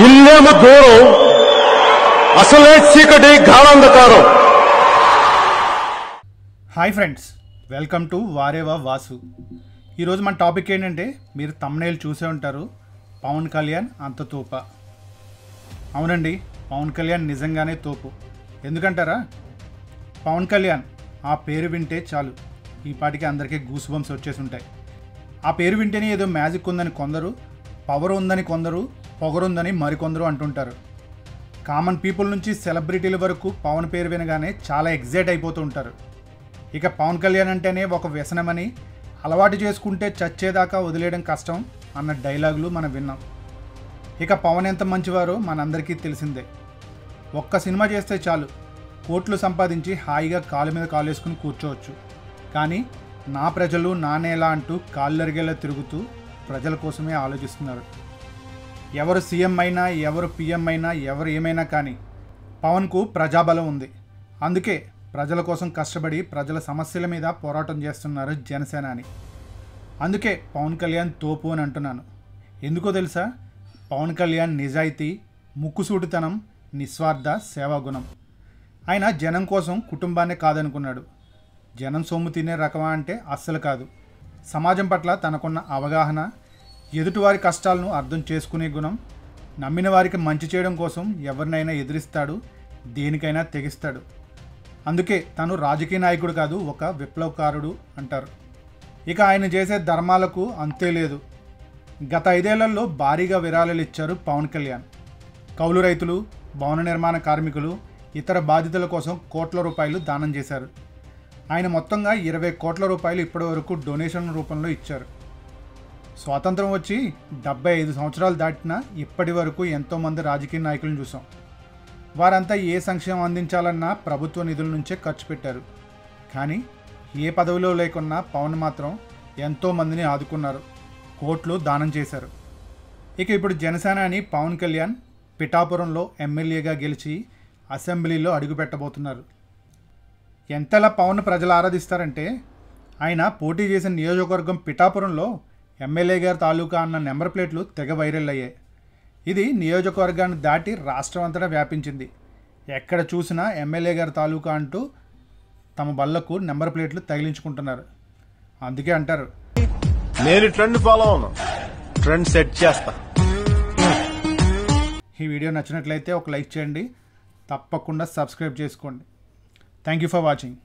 ఇల్లేమో దూరం, అసలే చీకటి గాఢాంధకారం. Hi friends, welcome to Vareva Vasu. ఈరోజు మన టాపిక్ ఏంటంటే, మీరు తమ్నైల్ చూసే ఉంటారు, పవన్ కళ్యాణ్ అంత తోప. అవునండి, పవన్ కళ్యాణ్ నిజంగానే తోపు. ఎందుకంటారా? పవన్ కళ్యాణ్ ఆ పేరు వింటే చాలు, ఈ పాటికి అందరికీ గూస్ బంప్స్ వచ్చేసి ఉంటాయి. ఆ పేరు వింటేనే ఏదో మ్యాజిక్ ఉందని కొందరు, పవర్ ఉందని కొందరు, పొగరుందని మరికొందరు అంటుంటారు. కామన్ పీపుల్ నుంచి సెలబ్రిటీల వరకు పవన్ పేరు వినగానే చాలా ఎగ్జైట్ అయిపోతూ ఉంటారు. ఇక పవన్ కళ్యాణ్ అంటేనే ఒక వ్యసనమని, అలవాటు చేసుకుంటే చచ్చేదాకా వదిలేయడం కష్టం అన్న డైలాగులు మనం విన్నాం. ఇక పవన్ ఎంత మంచివారో మనందరికీ తెలిసిందే. ఒక్క సినిమా చేస్తే చాలు, కోట్లు సంపాదించి హాయిగా కాలు మీద కాలు వేసుకుని కూర్చోవచ్చు. కానీ నా ప్రజలు నా నేల అంటూ కాళ్ళరిగేలా తిరుగుతూ ప్రజల కోసమే ఆలోచిస్తున్నారు. ఎవరు సీఎం అయినా, ఎవరు పీఎం అయినా, ఎవరు ఏమైనా కానీ పవన్కు ప్రజాబలం ఉంది. అందుకే ప్రజల కోసం కష్టపడి ప్రజల సమస్యల మీద పోరాటం చేస్తున్నారు జనసేన అని. అందుకే పవన్ కళ్యాణ్ తోపు అని అంటున్నాను. ఎందుకో తెలుసా? పవన్ కళ్యాణ్ నిజాయితీ, ముక్కుసూటితనం, నిస్వార్థ సేవాగుణం. ఆయన జనం కోసం కుటుంబాన్నే కాదనుకున్నాడు. జనం సొమ్ము తినే రకమా అంటే అస్సలు కాదు. సమాజం పట్ల తనకున్న అవగాహన, ఎదుటివారి కష్టాలను అర్థం చేసుకునే గుణం, నమ్మిన వారికి మంచి చేయడం కోసం ఎవరినైనా ఎదిరిస్తాడు, దేనికైనా తెగిస్తాడు. అందుకే తను రాజకీయ నాయకుడు కాదు, ఒక విప్లవకారుడు అంటారు. ఇక ఆయన చేసే ధర్మాలకు అంతే లేదు. గత 5 ఏళ్లలో భారీగా విరాళాలు ఇచ్చారు పవన్ కళ్యాణ్. కౌలు రైతులు, భవన నిర్మాణ కార్మికులు, ఇతర బాధితుల కోసం కోట్ల రూపాయలు దానం చేశారు. ఆయన మొత్తంగా 20 కోట్ల రూపాయలు ఇప్పటి వరకు డొనేషన్ రూపంలో ఇచ్చారు. స్వాతంత్రం వచ్చి 75 సంవత్సరాలు దాటినా ఇప్పటి వరకు ఎంతోమంది రాజకీయ నాయకులను చూసాం. వారంతా ఏ సంక్షేమం అందించాలన్నా ప్రభుత్వ నిధుల నుంచే ఖర్చు పెట్టారు. కానీ ఏ పదవిలో లేకున్నా పవన్ మాత్రం ఎంతోమందిని ఆదుకున్నారు, కోట్లు దానం చేశారు. ఇక ఇప్పుడు జనసేన అని పవన్ కళ్యాణ్ పిఠాపురంలో ఎమ్మెల్యేగా గెలిచి అసెంబ్లీలో అడుగుపెట్టబోతున్నారు. ఎంతలా పవన్ ప్రజలు ఆరాధిస్తారంటే, ఆయన పోటీ చేసిన నియోజకవర్గం పిఠాపురంలో ఎమ్మెల్యే గారి తాలూకా అన్న నెంబర్ ప్లేట్లు తెగ వైరల్ అయ్యాయి. ఇది నియోజకవర్గాన్ని దాటి రాష్ట్రం అంతటా వ్యాపించింది. ఎక్కడ చూసినా ఎమ్మెల్యే గారి తాలూకా అంటూ తమ బళ్ళకు నెంబర్ ప్లేట్లు తగిలించుకుంటున్నారు. అందుకే అంటారు, నేను ట్రెండ్ ఫాలో అవును, ట్రెండ్ సెట్ చేస్తా. ఈ వీడియో నచ్చినట్లయితే ఒక లైక్ చేయండి, తప్పకుండా సబ్స్క్రైబ్ చేసుకోండి. Thank you for watching.